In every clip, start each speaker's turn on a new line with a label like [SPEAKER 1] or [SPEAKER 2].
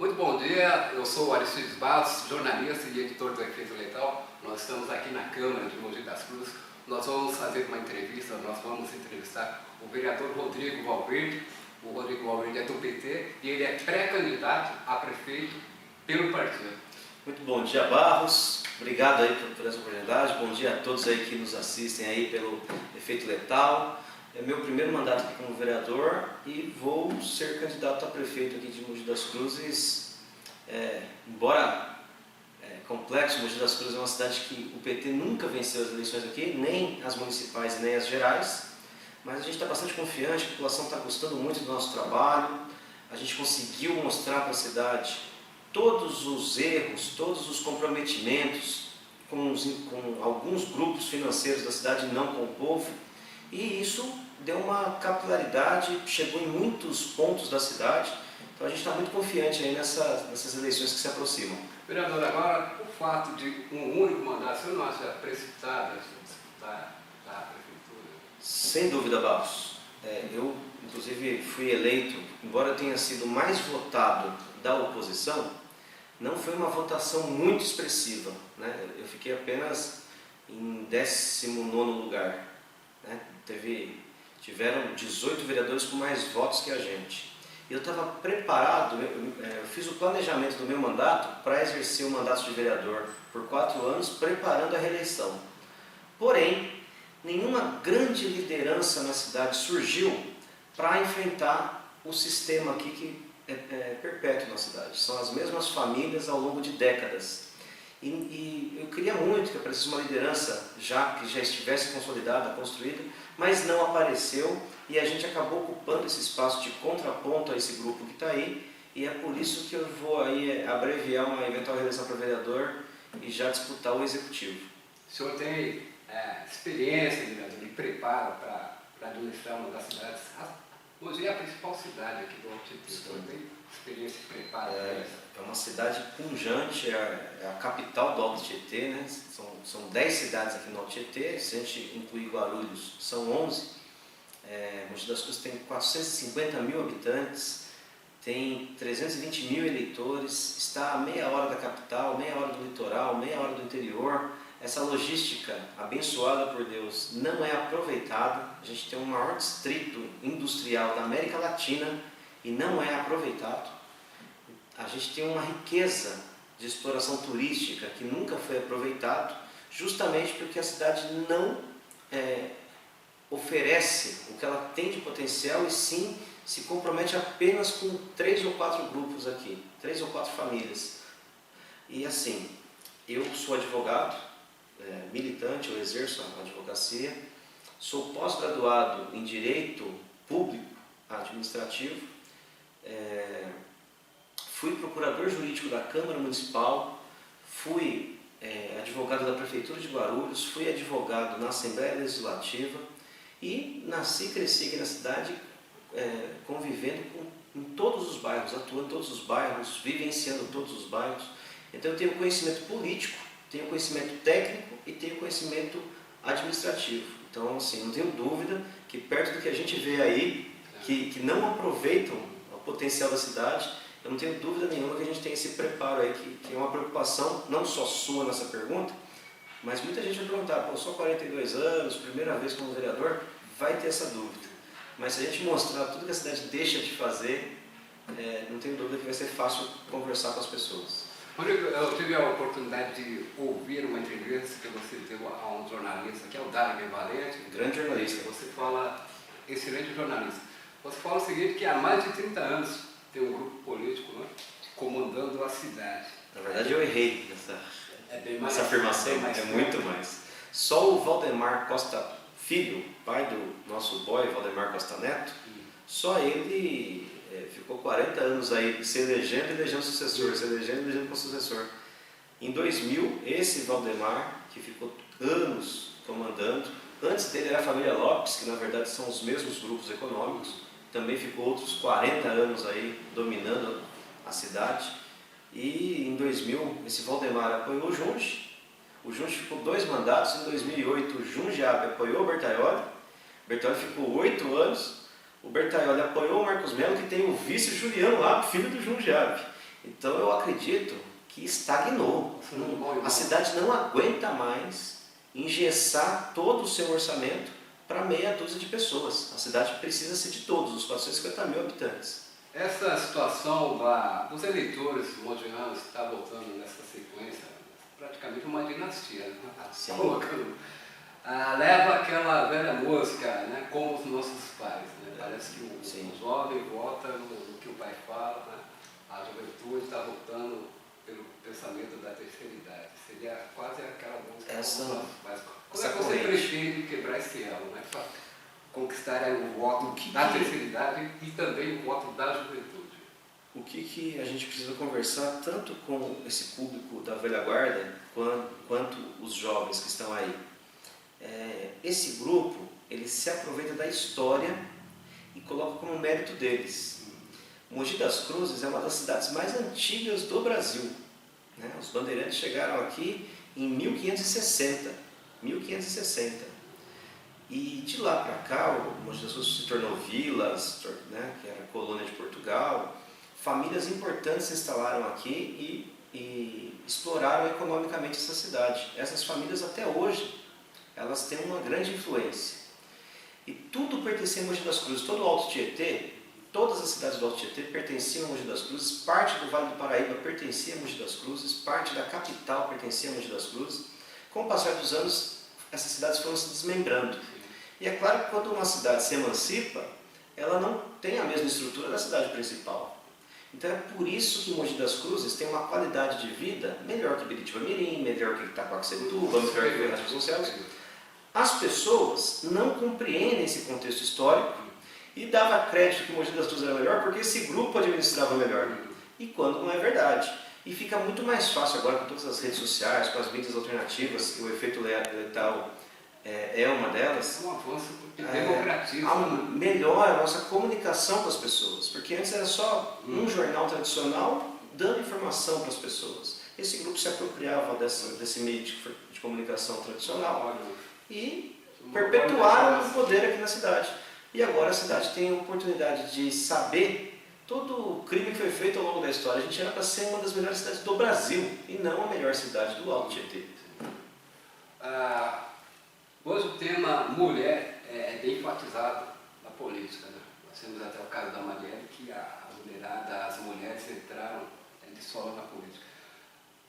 [SPEAKER 1] Muito bom dia, eu sou o Aristides Barros, jornalista e editor do Efeito Letal. Nós estamos aqui na Câmara de Mogi das Cruzes. Nós vamos fazer uma entrevista, nós vamos entrevistar o vereador Rodrigo Valverde. O Rodrigo Valverde é do PT e ele é pré-candidato a prefeito pelo partido.
[SPEAKER 2] Muito bom dia, Barros. Obrigado aí por essa oportunidade. Bom dia a todos aí que nos assistem aí pelo Efeito Letal. É meu primeiro mandato aqui como vereador e vou ser candidato a prefeito aqui de Mogi das Cruzes. Embora complexo, Mogi das Cruzes é uma cidade que o PT nunca venceu as eleições aqui, nem as municipais nem as gerais, mas a gente está bastante confiante, a população está gostando muito do nosso trabalho, a gente conseguiu mostrar para a cidade todos os erros, todos os comprometimentos com alguns grupos financeiros da cidade e não com o povo. E isso deu uma capilaridade, chegou em muitos pontos da cidade, então a gente está muito confiante aí nessas eleições que se aproximam.
[SPEAKER 1] Vereador, agora o fato de um único mandato, você não acha precipitado disputar a prefeitura?
[SPEAKER 2] Sem dúvida, Barros. Eu, inclusive, fui eleito, embora eu tenha sido mais votado da oposição, não foi uma votação muito expressiva, né? Eu fiquei apenas em 19º lugar. Né? Tiveram 18 vereadores com mais votos que a gente. Eu estava preparado, eu fiz o planejamento do meu mandato para exercer o mandato de vereador por 4 anos, preparando a reeleição. Porém, nenhuma grande liderança na cidade surgiu para enfrentar o sistema aqui que é perpétuo na cidade. São as mesmas famílias ao longo de décadas. E eu queria muito que aparecesse uma liderança que já estivesse consolidada, construída, mas não apareceu e a gente acabou ocupando esse espaço de contraponto a esse grupo que está aí, e é por isso que eu vou aí abreviar uma eventual reeleição para vereador e já disputar o executivo.
[SPEAKER 1] O senhor tem experiência, vereador, e preparo para administrar uma das cidades? Hoje é a principal cidade aqui do Alto Tietê. O senhor tem experiência e preparo para isso?
[SPEAKER 2] É uma cidade pujante, é a capital do Alto Tietê, né? São 10 cidades aqui no Alto Tietê, se a gente incluir Guarulhos, são 11. Mogi das Cruzes tem 450 mil habitantes, tem 320 mil eleitores, está a meia hora da capital, meia hora do litoral, meia hora do interior. Essa logística abençoada por Deus não é aproveitada. A gente tem o maior distrito industrial da América Latina e não é aproveitado. A gente tem uma riqueza de exploração turística que nunca foi aproveitado, justamente porque a cidade não oferece o que ela tem de potencial e sim se compromete apenas com 3 ou 4 grupos aqui, 3 ou 4 famílias. E assim, eu sou advogado, militante, eu exerço a advocacia, sou pós-graduado em Direito Público Administrativo, fui procurador jurídico da Câmara Municipal, fui advogado da Prefeitura de Guarulhos, fui advogado na Assembleia Legislativa e nasci e cresci aqui na cidade convivendo em todos os bairros, atuando em todos os bairros, vivenciando todos os bairros. Então eu tenho conhecimento político, tenho conhecimento técnico e tenho conhecimento administrativo. Então, assim, não tenho dúvida que perto do que a gente vê aí, que não aproveitam o potencial da cidade, eu não tenho dúvida nenhuma que a gente tem esse preparo aí, que é uma preocupação, não só sua nessa pergunta, mas muita gente vai perguntar, só 42 anos, primeira vez como vereador, vai ter essa dúvida. Mas se a gente mostrar tudo que a cidade deixa de fazer, não tenho dúvida que vai ser fácil conversar com as pessoas.
[SPEAKER 1] Rodrigo, eu tive a oportunidade de ouvir uma entrevista que você deu a um jornalista, que é o Darwin Valente.
[SPEAKER 2] Grande jornalista.
[SPEAKER 1] Você fala, excelente jornalista. Você fala o seguinte, que há mais de 30 anos tem um grupo político, né, comandando a cidade.
[SPEAKER 2] Na verdade eu errei essa afirmação, é muito mais. Só o Valdemar Costa Filho, pai do nosso boy Valdemar Costa Neto, só ele ficou 40 anos aí se elegendo e elegendo sucessor, se elegendo e elegendo com sucessor. Em 2000, esse Valdemar, que ficou anos comandando, antes dele era a família Lopes, que na verdade são os mesmos grupos econômicos, também ficou outros 40 anos aí dominando a cidade. E em 2000, esse Valdemar apoiou o Junge. O Junge ficou 2 mandatos. Em 2008, o Junge apoiou o Bertaioli. O Bertaioli ficou 8 anos. O Bertaioli apoiou o Marcos Melo, que tem o vice Juliano lá, filho do Junge. Então eu acredito que estagnou. A cidade não aguenta mais engessar todo o seu orçamento para meia dúzia de pessoas. A cidade precisa ser de todos, os 450 mil habitantes.
[SPEAKER 1] Essa situação dos eleitores mogianos que está voltando nessa sequência, praticamente uma dinastia, né?
[SPEAKER 2] Sim.
[SPEAKER 1] Colocando, leva aquela velha música, né? Como os nossos pais. Né? Parece que o jovem vota no que o pai fala, né? A juventude está voltando pelo pensamento da terceira idade. Seria quase aquela música. Como é que você pretende quebrar esse elo, né? Para conquistar o voto da terceira idade e também o voto da juventude?
[SPEAKER 2] O que a gente precisa conversar tanto com esse público da velha guarda quanto os jovens que estão aí? Esse grupo, ele se aproveita da história e coloca como mérito deles. Mogi das Cruzes é uma das cidades mais antigas do Brasil. Né? Os bandeirantes chegaram aqui em 1560. E de lá para cá, o Mogi das Cruzes se tornou vilas, né, que era colônia de Portugal. Famílias importantes se instalaram aqui e exploraram economicamente essa cidade. Essas famílias até hoje, elas têm uma grande influência. E tudo pertencia a Mogi das Cruzes, todo o Alto Tietê, todas as cidades do Alto Tietê pertenciam a Mogi das Cruzes, parte do Vale do Paraíba pertencia a Mogi das Cruzes, parte da capital pertencia a Mogi das Cruzes. Com o passar dos anos, essas cidades foram se desmembrando. E é claro que quando uma cidade se emancipa, ela não tem a mesma estrutura da cidade principal. Então é por isso que Mogi das Cruzes tem uma qualidade de vida melhor que Biritiba-Mirim, melhor que Itacoaxetuba, melhor que Bernardo Vasconcelos. As pessoas não compreendem esse contexto histórico e dava crédito que Mogi das Cruzes era melhor porque esse grupo administrava melhor. E quando não é verdade. E fica muito mais fácil agora com todas as redes sociais, com as mídias alternativas, o efeito letal é uma delas.
[SPEAKER 1] É um avanço que democratiza.
[SPEAKER 2] Melhora a nossa comunicação com as pessoas, porque antes era só um jornal tradicional dando informação para as pessoas. Esse grupo se apropriava desse meio de comunicação tradicional e perpetuaram o poder aqui na cidade. E agora a cidade tem a oportunidade de saber todo o crime que foi feito ao longo da história. A gente era para ser uma das melhores cidades do Brasil e não a melhor cidade do Alto Tietê.
[SPEAKER 1] Hoje o tema mulher é bem enfatizado na política. Né? Nós temos até o caso da Marielle, que as mulheres entraram de solo na política.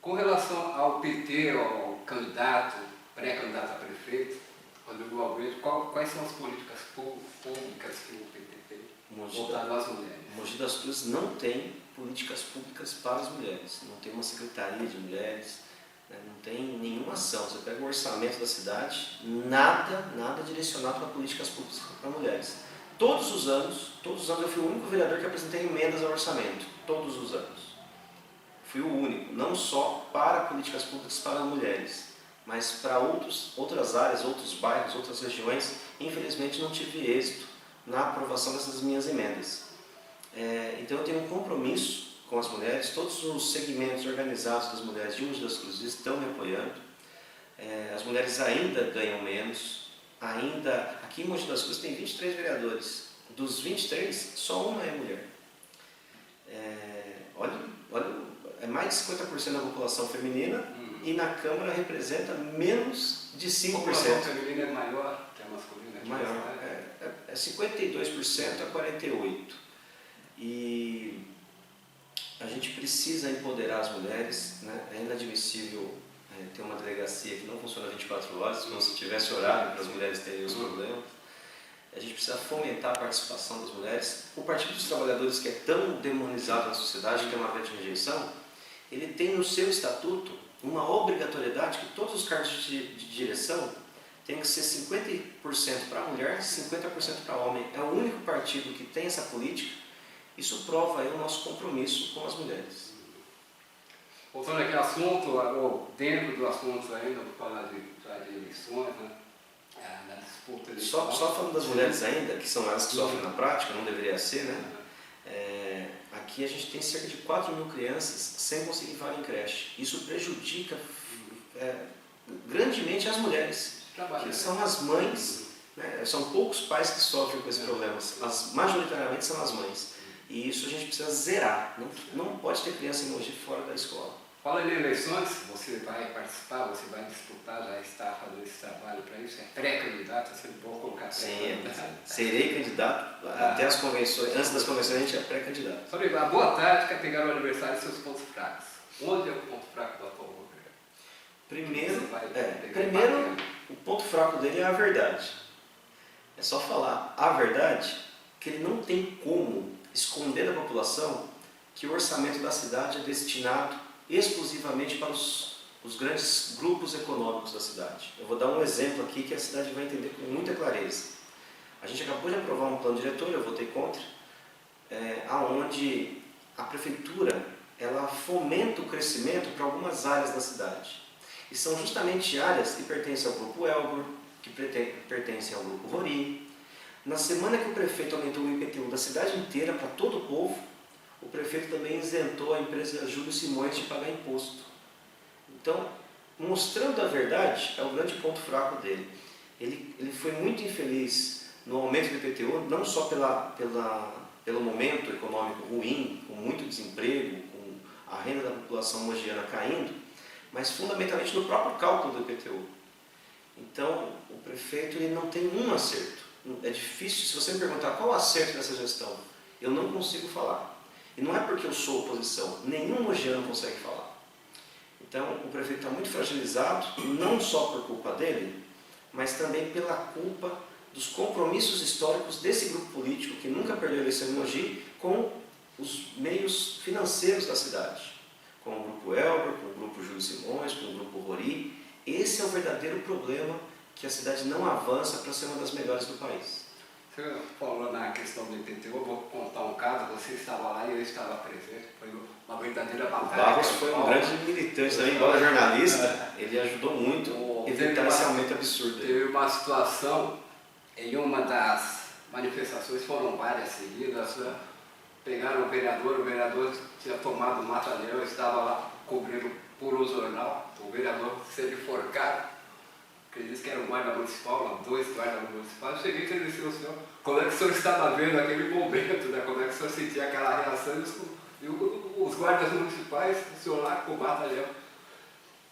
[SPEAKER 1] Com relação ao PT, ao candidato, pré-candidato a prefeito, Rodrigo Albrete, quais são as políticas públicas que o PT tem voltado às mulheres?
[SPEAKER 2] Mogi das Cruzes não tem políticas públicas para as mulheres, não tem uma secretaria de mulheres, não tem nenhuma ação. Você pega o orçamento da cidade, nada direcionado para políticas públicas para mulheres. Todos os anos eu fui o único vereador que apresentei emendas ao orçamento, todos os anos. Fui o único, não só para políticas públicas para mulheres, mas para outras áreas, outros bairros, outras regiões. Infelizmente não tive êxito na aprovação dessas minhas emendas. Então eu tenho um compromisso com as mulheres, todos os segmentos organizados das mulheres de Mogi das Cruzes estão me apoiando. As mulheres ainda ganham menos, aqui em Mogi das Cruzes tem 23 vereadores, dos 23, só uma é mulher. É mais de 50% da população feminina e na Câmara representa menos de 5%.
[SPEAKER 1] A população feminina é maior que a masculina?
[SPEAKER 2] Maior, é 52% a 48%. E a gente precisa empoderar as mulheres, né? É inadmissível ter uma delegacia que não funciona 24 horas, como se tivesse horário para as mulheres terem os problemas. A gente precisa fomentar a participação das mulheres. O Partido dos Trabalhadores, que é tão demonizado na sociedade, que tem uma grande rejeição, ele tem no seu estatuto uma obrigatoriedade que todos os cargos de direção tem que ser 50% para a mulher, 50% para o homem. É o único partido que tem essa política. Isso prova aí o nosso compromisso com as mulheres.
[SPEAKER 1] Voltando aqui ao assunto, ou dentro do assunto ainda, vou falar de eleições, né? Na disputa eleitoral.
[SPEAKER 2] Só falando das mulheres ainda, que são elas que sofrem na prática, não deveria ser, né? Aqui a gente tem cerca de 4 mil crianças sem conseguir vaga em creche. Isso prejudica grandemente as mulheres, que são as mães, né? São poucos pais que sofrem com esse problema, majoritariamente são as mães. E isso a gente precisa zerar. Não pode ter criança em Mogi fora da escola.
[SPEAKER 1] Fala em eleições, você vai participar, você vai disputar, já está fazendo esse trabalho para isso, é pré-candidato, é sempre bom colocar pré-candidato.
[SPEAKER 2] Serei candidato, até as convenções, antes das convenções a gente é pré-candidato.
[SPEAKER 1] Sobre a boa tática é pegar o adversário e seus pontos fracos. Onde é o ponto fraco do atual governo?
[SPEAKER 2] Primeiro, o ponto fraco dele é a verdade. É só falar a verdade, que ele não tem como esconder da população que o orçamento da cidade é destinado exclusivamente para os grandes grupos econômicos da cidade. Eu vou dar um exemplo aqui que a cidade vai entender com muita clareza. A gente acabou de aprovar um plano diretor, eu votei contra, aonde a prefeitura ela fomenta o crescimento para algumas áreas da cidade. E são justamente áreas que pertencem ao Grupo Elbor, que pertencem ao Grupo Rori. Na semana que o prefeito aumentou o IPTU da cidade inteira para todo o povo, o prefeito também isentou a empresa Júlio Simões de pagar imposto. Então, mostrando a verdade, é o grande ponto fraco dele. Ele foi muito infeliz no aumento do IPTU, não só pelo momento econômico ruim, com muito desemprego, com a renda da população mogiana caindo, mas fundamentalmente no próprio cálculo do IPTU. Então, o prefeito ele não tem um acerto. É difícil, se você me perguntar qual o acerto dessa gestão, eu não consigo falar. E não é porque eu sou oposição, nenhum mogiano consegue falar. Então, o prefeito está muito fragilizado, não só por culpa dele, mas também pela culpa dos compromissos históricos desse grupo político, que nunca perdeu a eleição em Mogi, com os meios financeiros da cidade. Com o Grupo Elbor, com o Grupo Júlio Simões, com o Grupo Rori. Esse é o verdadeiro problema que a cidade não avança para ser uma das melhores do país.
[SPEAKER 1] Você falou na questão do IPTU, eu vou contar um caso, você estava lá e eu estava presente, foi uma verdadeira batalha.
[SPEAKER 2] Barros foi um grande militante também, igual jornalista, ele ajudou muito a evitar esse aumento absurdo.
[SPEAKER 1] Teve uma situação, em uma das manifestações, foram várias seguidas, né? Pegaram o vereador tinha tomado um mata-leão, estava lá cobrindo por um jornal, o vereador sendo enforcado. Ele disse que era um guarda municipal, dois guardas municipais. Eu cheguei e disse ao senhor, como é que o senhor estava vendo aquele momento, né? Como é que o senhor sentia aquela reação, e os guardas municipais, o senhor lá com o batalhão.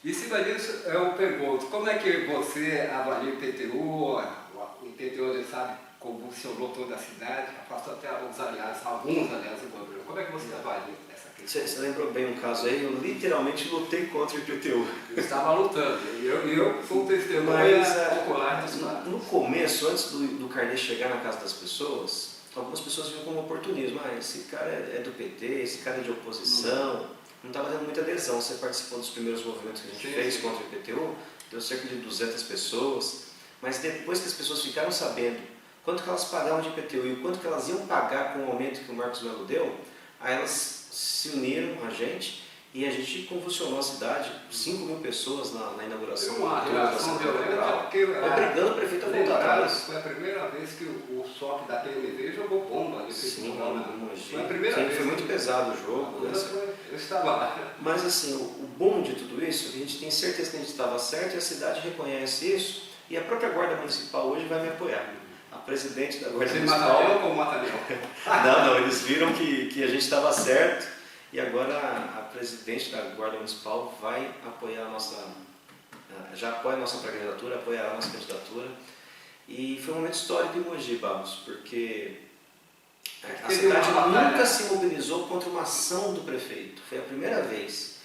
[SPEAKER 1] Em cima disso, eu pergunto, como é que você avalia o IPTU? O IPTU, a gente sabe, convulsionou toda a cidade, afastou até alguns aliados do governo. Como é que você avalia essa questão?
[SPEAKER 2] Você lembrou bem um caso aí, eu literalmente lutei contra o IPTU.
[SPEAKER 1] Eu estava lutando, e eu sou um testemunha popular disso lá.
[SPEAKER 2] No começo, antes do carnê chegar na casa das pessoas, algumas pessoas viam como oportunismo. Esse cara é do PT, esse cara é de oposição. Não estava dando muita adesão. Você participou dos primeiros movimentos que a gente fez contra o IPTU, deu cerca de 200 pessoas. Mas depois que as pessoas ficaram sabendo quanto que elas pagavam de IPTU e o quanto que elas iam pagar com o aumento que o Marcos Melo deu, aí elas se uniram a gente e a gente convulsionou a cidade, 5 mil pessoas na inauguração.
[SPEAKER 1] Uma reação violenta, porque
[SPEAKER 2] obrigando o prefeito a voltar atrás.
[SPEAKER 1] Foi a primeira vez que o SOP da PMV jogou bomba.
[SPEAKER 2] Sim,
[SPEAKER 1] foi a primeira vez.
[SPEAKER 2] Foi muito pesado o jogo.
[SPEAKER 1] Eu estava lá.
[SPEAKER 2] Mas assim, o bom de tudo isso, a gente tem certeza que a gente estava certo e a cidade reconhece isso e a própria Guarda Municipal hoje vai me apoiar. A presidente da Guarda Municipal...
[SPEAKER 1] Você mata-leão ou mata-leão?
[SPEAKER 2] Não, eles viram que a gente estava certo e agora a presidente da Guarda Municipal vai apoiar já apoia a nossa pré-candidatura, apoiará a nossa candidatura. E foi um momento histórico em Mogi, Barros, porque a cidade nunca se mobilizou contra uma ação do prefeito. Foi a primeira vez.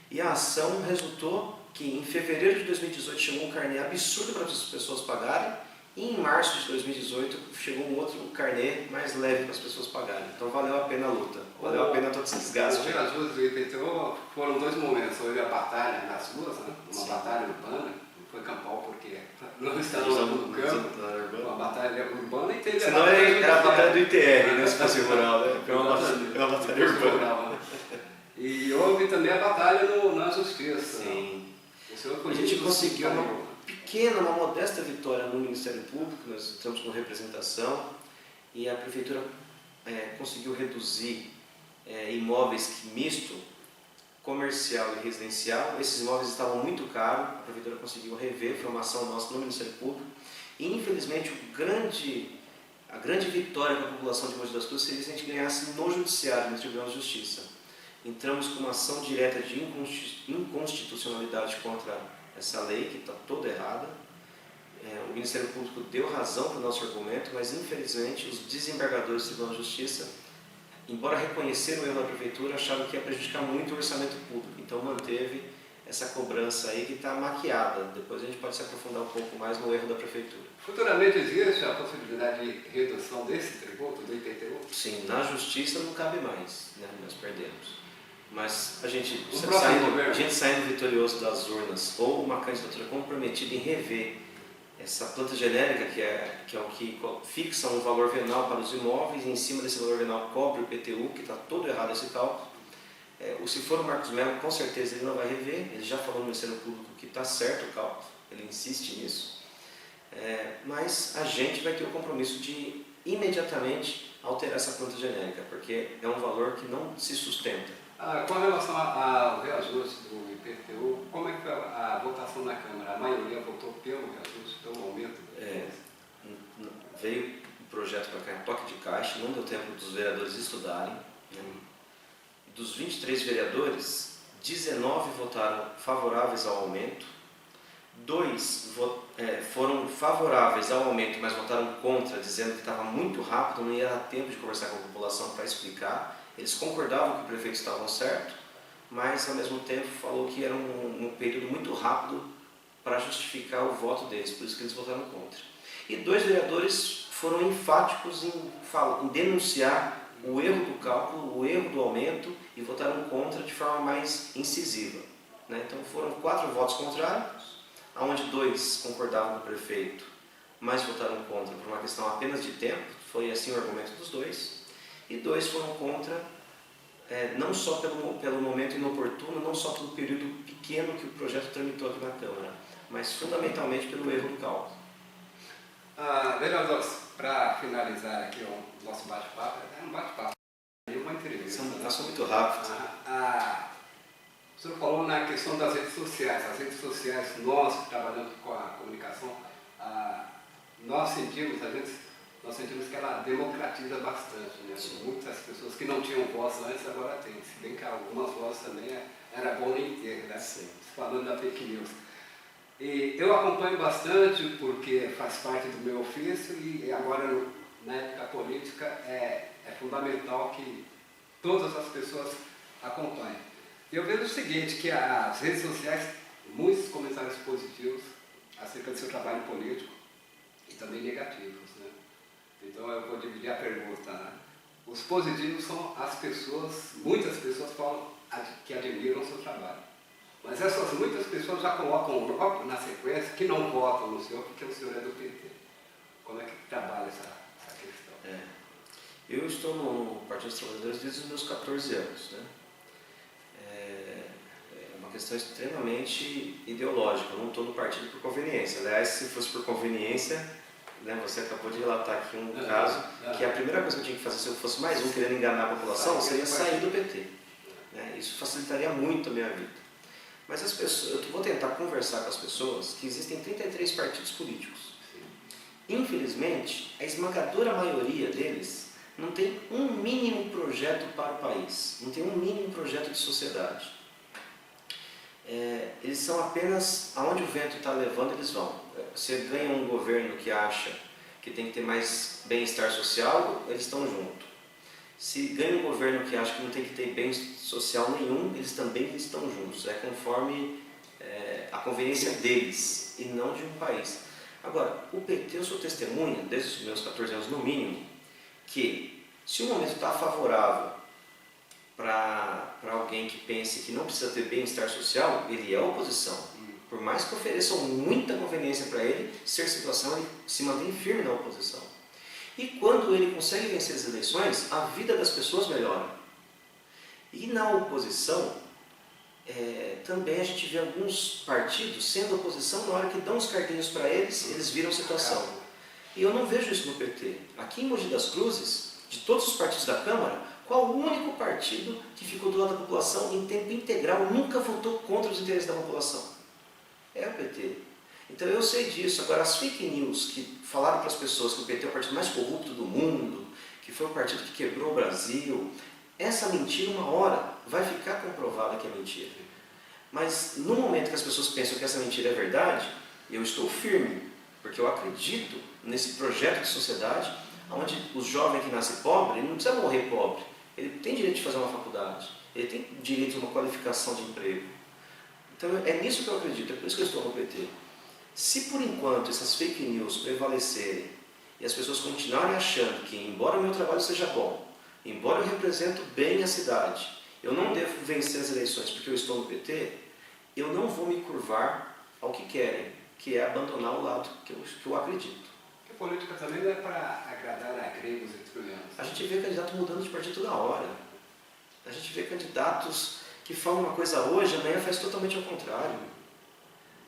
[SPEAKER 2] E a ação resultou que em fevereiro de 2018 chegou um carnê absurdo para as pessoas pagarem. E em março de 2018 chegou um outro carnê mais leve para as pessoas pagarem. Então valeu a pena a luta, valeu a pena todo esse desgaste.
[SPEAKER 1] As ruas do IPTU foram dois momentos. Houve a batalha nas ruas, né? Uma batalha urbana, não foi campal porque não estávamos no campo, uma batalha urbana e teve
[SPEAKER 2] senão era a batalha do ITR, né? Se fosse rural, né? Foi uma batalha urbana.
[SPEAKER 1] E houve também a batalha na justiça.
[SPEAKER 2] Sim. A gente conseguiu uma modesta vitória no Ministério Público, nós estamos com representação e a Prefeitura conseguiu reduzir imóveis misto, comercial e residencial. Esses imóveis estavam muito caros, a Prefeitura conseguiu rever, foi uma ação nossa no Ministério Público e infelizmente a grande vitória para a população de Mogi das Cruzes seria se a gente ganhasse no judiciário, no Tribunal de Justiça. Entramos com uma ação direta de inconstitucionalidade contra essa lei, que está toda errada. O Ministério Público deu razão para o nosso argumento, mas infelizmente os desembargadores do Tribunal de Justiça, embora reconheceram o erro da Prefeitura, acharam que ia prejudicar muito o orçamento público. Então manteve essa cobrança aí que está maquiada. Depois a gente pode se aprofundar um pouco mais no erro da Prefeitura.
[SPEAKER 1] Futuramente existe a possibilidade de redução desse tributo, do IPTU?
[SPEAKER 2] Sim, na Justiça não cabe mais, né? Nós perdemos. Mas a gente saindo vitorioso das urnas ou uma candidatura comprometida em rever essa planta genérica, que é o que fixa um valor venal para os imóveis, e em cima desse valor venal cobre o IPTU, que está todo errado esse cálculo. Se for o Marcos Mello, com certeza ele não vai rever, ele já falou no Ministério Público que está certo o cálculo, ele insiste nisso. Mas a gente vai ter o compromisso de imediatamente alterar essa planta genérica, porque é um valor que não se sustenta.
[SPEAKER 1] Com relação ao reajuste do IPTU, como é que foi a votação na Câmara? A maioria votou pelo reajuste, pelo aumento?
[SPEAKER 2] Veio o projeto para cá, toque de caixa, não deu tempo dos vereadores estudarem. Dos 23 vereadores, 19 votaram favoráveis ao aumento, 2 foram favoráveis ao aumento, mas votaram contra, dizendo que estava muito rápido, não ia dar tempo de conversar com a população para explicar. Eles concordavam que os prefeitos estavam certos, mas ao mesmo tempo falou que era um período muito rápido para justificar o voto deles, por isso que eles votaram contra. E 2 vereadores foram enfáticos em denunciar o erro do cálculo, o erro do aumento, e votaram contra de forma mais incisiva. Então foram 4 votos contrários, onde 2 concordavam com o prefeito, mas votaram contra por uma questão apenas de tempo, foi assim o argumento dos 2, e 2 foram contra, não só pelo momento inoportuno, não só pelo período pequeno que o projeto tramitou aqui na Câmara, mas fundamentalmente pelo erro do cálculo.
[SPEAKER 1] Vereadores, para finalizar aqui o nosso bate-papo, é um bate-papo, é uma entrevista.
[SPEAKER 2] Passou muito rápido.
[SPEAKER 1] O senhor falou na questão das redes sociais. As redes sociais, nós que trabalhamos com a comunicação, nós sentimos que ela democratiza bastante, né? Muitas pessoas que não tinham voz antes agora têm, se bem que algumas vozes também era bom nem ter, né?
[SPEAKER 2] Sim.
[SPEAKER 1] Falando da fake news. E eu acompanho bastante porque faz parte do meu ofício e agora na época política é fundamental que todas as pessoas acompanhem. Eu vejo o seguinte, que as redes sociais, muitos comentários positivos acerca do seu trabalho político e também negativos, né? Então eu vou dividir a pergunta, né? Os positivos são as pessoas, muitas pessoas falam que admiram o seu trabalho. Mas essas muitas pessoas já colocam logo na sequência que não votam no senhor porque o senhor é do PT. Como é que trabalha essa questão?
[SPEAKER 2] Eu estou no Partido dos Trabalhadores desde os meus 14 anos, né? É uma questão extremamente ideológica, eu não estou no partido por conveniência. Aliás, se fosse por conveniência, né, você acabou de relatar aqui um caso que a primeira coisa que eu tinha que fazer, se eu fosse mais um querendo enganar a população, seria sair do PT. Isso facilitaria muito a minha vida. Mas as pessoas, eu vou tentar conversar com as pessoas que existem 33 partidos políticos. Infelizmente, a esmagadora maioria deles não tem um mínimo projeto para o país, não tem um mínimo projeto de sociedade. Eles são apenas, aonde o vento está levando, eles vão. Você ganha um governo que acha que tem que ter mais bem-estar social, eles estão junto. Se ganha um governo que acha que não tem que ter bem social nenhum, eles também estão juntos. É conforme a conveniência deles e não de um país. Agora, o PT, eu sou testemunha, desde os meus 14 anos no mínimo, que se o momento está favorável para alguém que pense que não precisa ter bem-estar social, ele é oposição. Por mais que ofereçam muita conveniência para ele, ser situação, ele se mantém firme na oposição. E quando ele consegue vencer as eleições, a vida das pessoas melhora. E na oposição, também a gente vê alguns partidos sendo oposição, na hora que dão os carguinhos para eles viram situação. E eu não vejo isso no PT. Aqui em Mogi das Cruzes, de todos os partidos da Câmara, qual o único partido que ficou do lado da população em tempo integral, nunca votou contra os interesses da população? É o PT. Então eu sei disso. Agora, as fake news que falaram para as pessoas que o PT é o partido mais corrupto do mundo, que foi o partido que quebrou o Brasil, essa mentira uma hora vai ficar comprovada que é mentira. Mas no momento que as pessoas pensam que essa mentira é verdade, eu estou firme, porque eu acredito nesse projeto de sociedade onde o jovem que nasce pobre, ele não precisa morrer pobre, ele tem direito de fazer uma faculdade, ele tem direito a uma qualificação de emprego. Então é nisso que eu acredito, é por isso que eu estou no PT. Se por enquanto essas fake news prevalecerem e as pessoas continuarem achando que, embora o meu trabalho seja bom, embora eu represento bem a cidade, eu não devo vencer as eleições porque eu estou no PT, eu não vou me curvar ao que querem, que é abandonar o lado que eu acredito.
[SPEAKER 1] Porque política também não é para agradar a gregos e troianos.
[SPEAKER 2] A gente vê candidato mudando de partido toda hora. A gente vê candidatos que falam uma coisa hoje, amanhã faz totalmente ao contrário.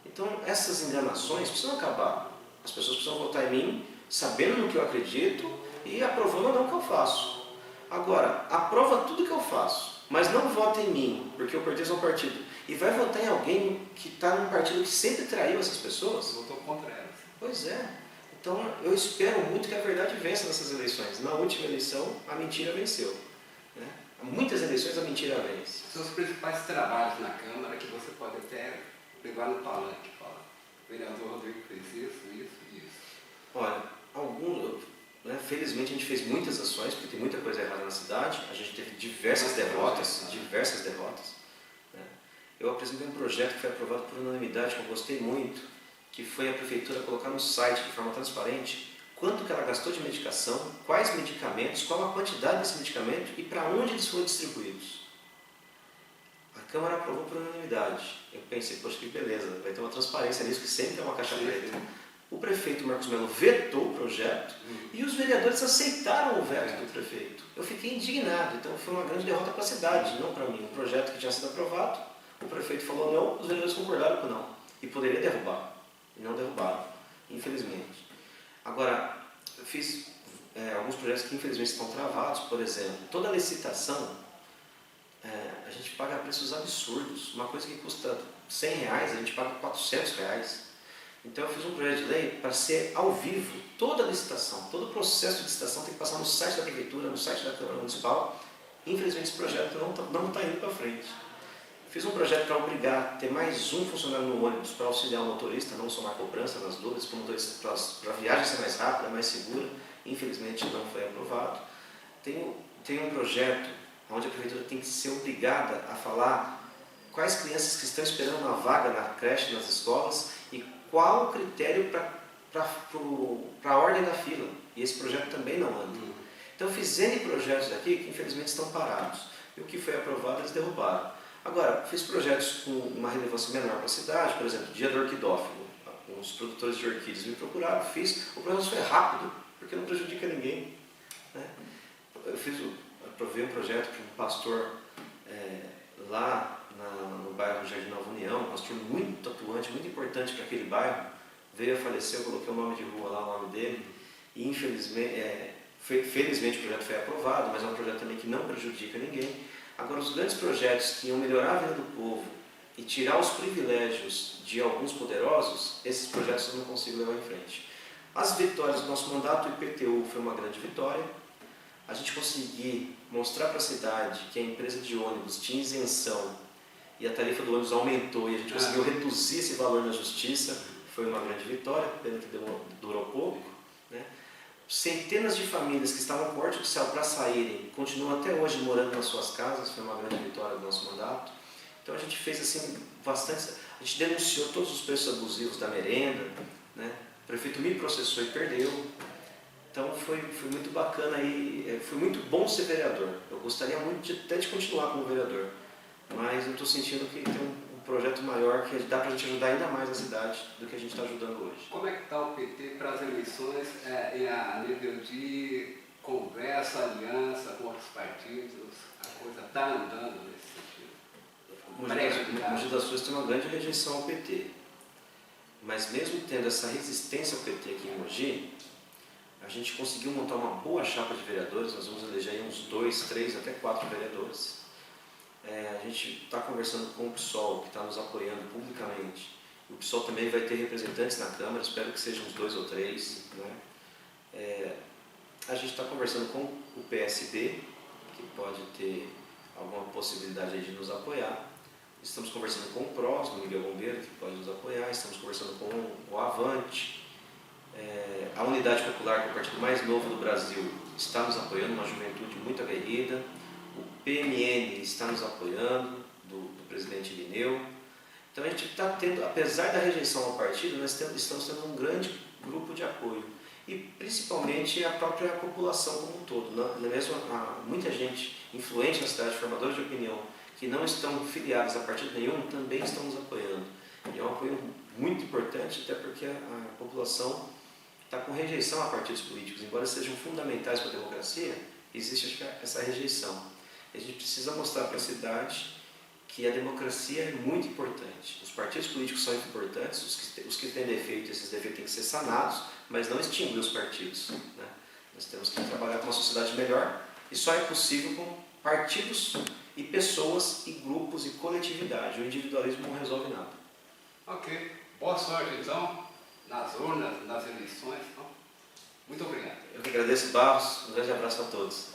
[SPEAKER 2] Então essas enganações precisam acabar. As pessoas precisam votar em mim, sabendo no que eu acredito e aprovando ou não o que eu faço. Agora, aprova tudo que eu faço, mas não vota em mim, porque eu pertenço a um partido, e vai votar em alguém que está num partido que sempre traiu essas pessoas?
[SPEAKER 1] Você votou contra elas.
[SPEAKER 2] Pois é. Então eu espero muito que a verdade vença nessas eleições. Na última eleição, a mentira venceu. Né? Muitas eleições a mentira vence.
[SPEAKER 1] Seus principais trabalhos na Câmara que você pode até levar no palanque, fala. O vereador Rodrigo fez isso, isso e isso.
[SPEAKER 2] Olha, felizmente a gente fez muitas ações, porque tem muita coisa errada na cidade. A gente teve diversas derrotas. Né? Eu apresentei um projeto que foi aprovado por unanimidade, que eu gostei muito, que foi a prefeitura colocar no site, de forma transparente, quanto que ela gastou de medicação, quais medicamentos, qual a quantidade desse medicamento e para onde eles foram distribuídos. A Câmara aprovou por unanimidade. Eu pensei, poxa, que beleza, vai ter uma transparência nisso, que sempre é uma caixa preta. O prefeito Marcos Melo vetou o projeto e os vereadores aceitaram o veto do prefeito. Eu fiquei indignado, então foi uma grande derrota para a cidade, não para mim. Um projeto que tinha sido aprovado, o prefeito falou não, os vereadores concordaram com não. E poderia derrubar, e não derrubaram, infelizmente. Agora, eu fiz alguns projetos que infelizmente estão travados, por exemplo, toda licitação, a gente paga preços absurdos. Uma coisa que custa R$100, a gente paga R$400. Então eu fiz um projeto de lei para ser ao vivo, toda a licitação, todo o processo de licitação tem que passar no site da Prefeitura, no site da Câmara Municipal. Infelizmente esse projeto não está indo para frente. Fiz um projeto para obrigar a ter mais um funcionário no ônibus para auxiliar o motorista, não somar cobrança nas dúvidas, para a viagem ser mais rápida, mais segura. Infelizmente não foi aprovado. Tem um projeto onde a Prefeitura tem que ser obrigada a falar quais crianças que estão esperando uma vaga na creche, nas escolas, e qual o critério para a ordem da fila. E esse projeto também não anda. Então eu fiz N projetos aqui que infelizmente estão parados. E o que foi aprovado eles derrubaram. Agora, fiz projetos com uma relevância menor para a cidade, por exemplo, Dia do Orquidófilo. Os produtores de orquídeas me procuraram, fiz. O processo foi rápido, porque não prejudica ninguém. Né? Aprovei um projeto para um pastor lá no bairro Jardim Nova União, um pastor muito atuante, muito importante para aquele bairro. Veio a falecer, eu coloquei o nome de rua lá, o nome dele, e infelizmente, felizmente o projeto foi aprovado, mas é um projeto também que não prejudica ninguém. Agora, os grandes projetos que iam melhorar a vida do povo e tirar os privilégios de alguns poderosos, esses projetos eu não consigo levar em frente. As vitórias do nosso mandato, o IPTU foi uma grande vitória. A gente conseguir mostrar para a cidade que a empresa de ônibus tinha isenção e a tarifa do ônibus aumentou e a gente conseguiu reduzir esse valor na justiça, foi uma grande vitória, pena que durou pouco. Né? Centenas de famílias que estavam com artificial para saírem, continuam até hoje morando nas suas casas, foi uma grande vitória do nosso mandato. Então a gente fez assim bastante, a gente denunciou todos os preços abusivos da merenda, né? O prefeito me processou e perdeu. Então foi muito bacana e foi muito bom ser vereador. Eu gostaria muito até de continuar como vereador, mas eu estou sentindo que tem um projeto maior que dá para a gente ajudar ainda mais a cidade do que a gente está ajudando hoje.
[SPEAKER 1] Como é que está o PT para as eleições a nível de conversa, aliança com outros partidos? A coisa está andando nesse sentido?
[SPEAKER 2] Mogi das Cruzes tem uma grande rejeição ao PT, mas mesmo tendo essa resistência ao PT aqui em Mogi, a gente conseguiu montar uma boa chapa de vereadores. Nós vamos eleger uns 2, 3, até 4 vereadores. A gente está conversando com o PSOL, que está nos apoiando publicamente, O PSOL também vai ter representantes na Câmara, espero que sejam uns 2 ou 3. Né? A gente está conversando com o PSB, que pode ter alguma possibilidade aí de nos apoiar. Estamos conversando com o PROS, do Miguel Bombeiro, que pode nos apoiar. Estamos conversando com o Avante. A Unidade Popular, que é o partido mais novo do Brasil, está nos apoiando, uma juventude muito aguerrida. O PMN está nos apoiando, do presidente Irineu. Então a gente está tendo, apesar da rejeição ao partido, nós estamos tendo um grande grupo de apoio. E principalmente a própria população como um todo. Não é mesmo? Muita gente influente na cidade, formadores de opinião, que não estão filiados a partido nenhum, também estão nos apoiando. E é um apoio muito importante, até porque a população está com rejeição a partidos políticos. Embora sejam fundamentais para a democracia, existe essa rejeição. E a gente precisa mostrar para a cidade que a democracia é muito importante. Os partidos políticos são importantes, os que têm defeito, esses defeitos têm que ser sanados, mas não extinguir os partidos. Né? Nós temos que trabalhar com uma sociedade melhor e só é possível com partidos e pessoas e grupos e coletividade. O individualismo não resolve nada.
[SPEAKER 1] Ok. Boa sorte, então, nas urnas, nas eleições. Então. Muito obrigado.
[SPEAKER 2] Eu que agradeço, Barros. Um grande abraço a todos.